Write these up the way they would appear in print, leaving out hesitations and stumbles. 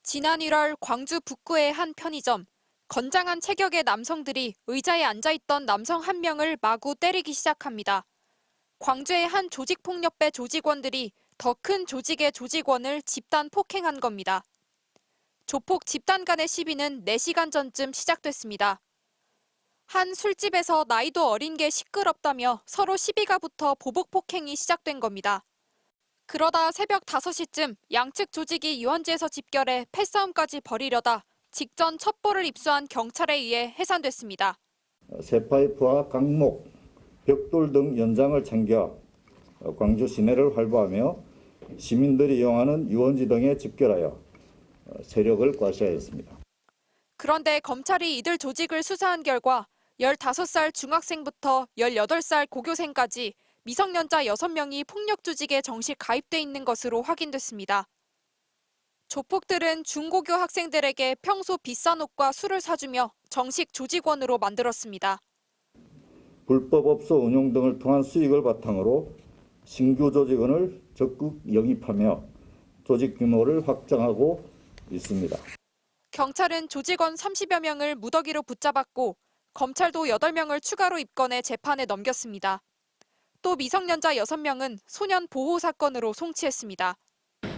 지난 1월 광주 북구의 한 편의점. 건장한 체격의 남성들이 의자에 앉아있던 남성 한 명을 마구 때리기 시작합니다. 광주의 한 조직폭력배 조직원들이 더 큰 조직의 조직원을 집단 폭행한 겁니다. 조폭 집단 간의 시비는 4시간 전쯤 시작됐습니다. 한 술집에서 나이도 어린 게 시끄럽다며 서로 시비가 붙어 보복 폭행이 시작된 겁니다. 그러다 새벽 5시쯤 양측 조직이 유원지에서 집결해 패싸움까지 벌이려다 직전 첩보를 입수한 경찰에 의해 해산됐습니다. 쇠파이프와 강목, 벽돌 등 연장을 챙겨 광주 시내를 활보하며 시민들이 이용하는 유원지 등에 집결하여 세력을 과시하였습니다. 그런데 검찰이 이들 조직을 수사한 결과 15살 중학생부터 18살 고교생까지 미성년자 6명이 폭력 조직에 정식 가입돼 있는 것으로 확인됐습니다. 조폭들은 중고교 학생들에게 평소 비싼 옷과 술을 사주며 정식 조직원으로 만들었습니다. 불법 업소 운용 등을 통한 수익을 바탕으로 신규 조직원을 적극 영입하며 조직 규모를 확장하고 있습니다. 경찰은 조직원 30여 명을 무더기로 붙잡았고 검찰도 8명을 추가로 입건해 재판에 넘겼습니다. 또 미성년자 6명은 소년 보호 사건으로 송치했습니다.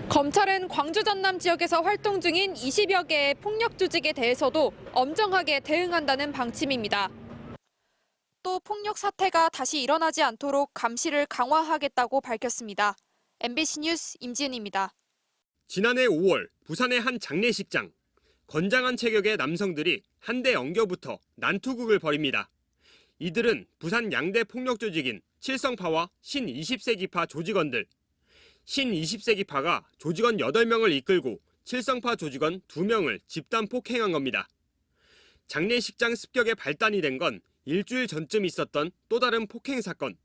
검찰은 광주 전남 지역에서 활동 중인 20여 개의 폭력 조직에 대해서도 엄정하게 대응한다는 방침입니다. 또 폭력 사태가 다시 일어나지 않도록 감시를 강화하겠다고 밝혔습니다. MBC 뉴스 임지은입니다. 지난해 5월 부산의 한 장례식장. 건장한 체격의 남성들이 한대 엉겨붙어 난투극을 벌입니다. 이들은 부산 양대 폭력 조직인 칠성파와 신 20세기파 조직원들. 신 20세기파가 조직원 8명을 이끌고 칠성파 조직원 2명을 집단 폭행한 겁니다. 장례식장 습격의 발단이 된 건 일주일 전쯤 있었던 또 다른 폭행 사건.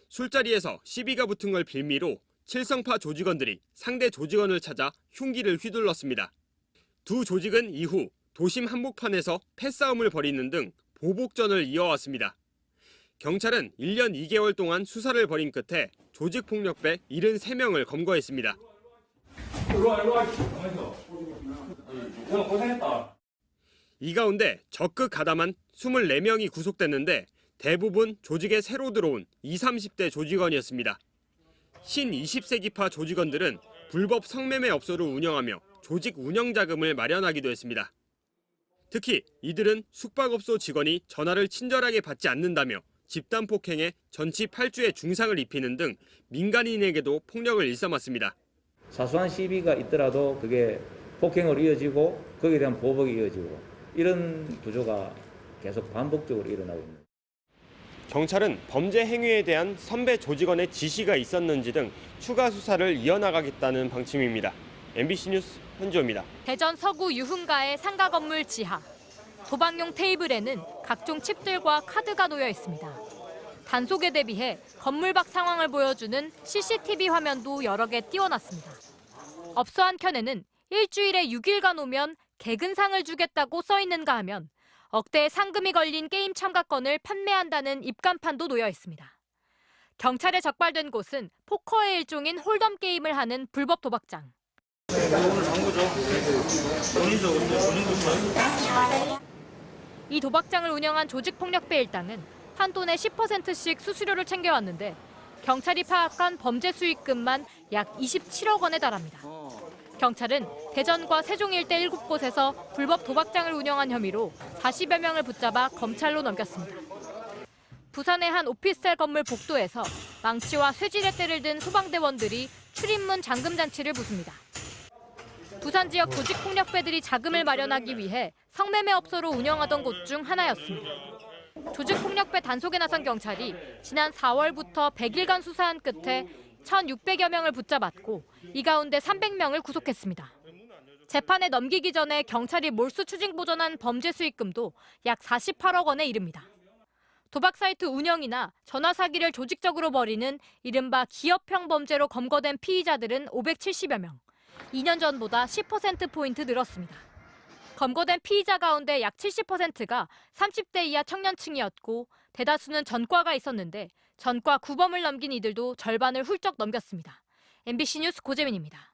술자리에서 시비가 붙은 걸 빌미로 칠성파 조직원들이 상대 조직원을 찾아 흉기를 휘둘렀습니다. 두 조직은 이후 도심 한복판에서 패싸움을 벌이는 등 보복전을 이어왔습니다. 경찰은 1년 2개월 동안 수사를 벌인 끝에 조직폭력배 73명을 검거했습니다. 이 가운데 적극 가담한 24명이 구속됐는데 대부분 조직에 새로 들어온 20, 30대 조직원이었습니다. 신 20세기파 조직원들은 불법 성매매 업소를 운영하며 조직 운영 자금을 마련하기도 했습니다. 특히 이들은 숙박업소 직원이 전화를 친절하게 받지 않는다며 집단 폭행에 전치 8주의 중상을 입히는 등 민간인에게도 폭력을 일삼았습니다. 사소한 시비가 있더라도 그게 폭행으로 이어지고 거기에 대한 보복이 이어지고 이런 구조가 계속 반복적으로 일어나고 있습니다. 경찰은 범죄 행위에 대한 선배 조직원의 지시가 있었는지 등 추가 수사를 이어나가겠다는 방침입니다. MBC 뉴스 현주호입니다. 대전 서구 유흥가의 상가 건물 지하. 도박용 테이블에는 각종 칩들과 카드가 놓여 있습니다. 단속에 대비해 건물 밖 상황을 보여주는 CCTV 화면도 여러 개 띄워놨습니다. 업소 한켠에는 일주일에 6일간 오면 개근상을 주겠다고 써 있는가 하면 억대의 상금이 걸린 게임 참가권을 판매한다는 입간판도 놓여 있습니다. 경찰에 적발된 곳은 포커의 일종인 홀덤 게임을 하는 불법 도박장. 이 도박장을 운영한 조직폭력배 일당은 한 돈에 10%씩 수수료를 챙겨왔는데 경찰이 파악한 범죄 수익금만 약 27억 원에 달합니다. 경찰은 대전과 세종 일대 7곳에서 불법 도박장을 운영한 혐의로 40여 명을 붙잡아 검찰로 넘겼습니다. 부산의 한 오피스텔 건물 복도에서 망치와 쇠지렛대를 든 소방대원들이 출입문 잠금장치를 부숩니다. 부산 지역 조직폭력배들이 자금을 마련하기 위해 성매매 업소로 운영하던 곳 중 하나였습니다. 조직폭력배 단속에 나선 경찰이 지난 4월부터 100일간 수사한 끝에 1,600여 명을 붙잡았고 이 가운데 300명을 구속했습니다. 재판에 넘기기 전에 경찰이 몰수 추징 보전한 범죄 수익금도 약 48억 원에 이릅니다. 도박 사이트 운영이나 전화 사기를 조직적으로 벌이는 이른바 기업형 범죄로 검거된 피의자들은 570여 명. 2년 전보다 10%포인트 늘었습니다. 검거된 피의자 가운데 약 70%가 30대 이하 청년층이었고 대다수는 전과가 있었는데 전과 9범을 넘긴 이들도 절반을 훌쩍 넘겼습니다. MBC 뉴스 고재민입니다.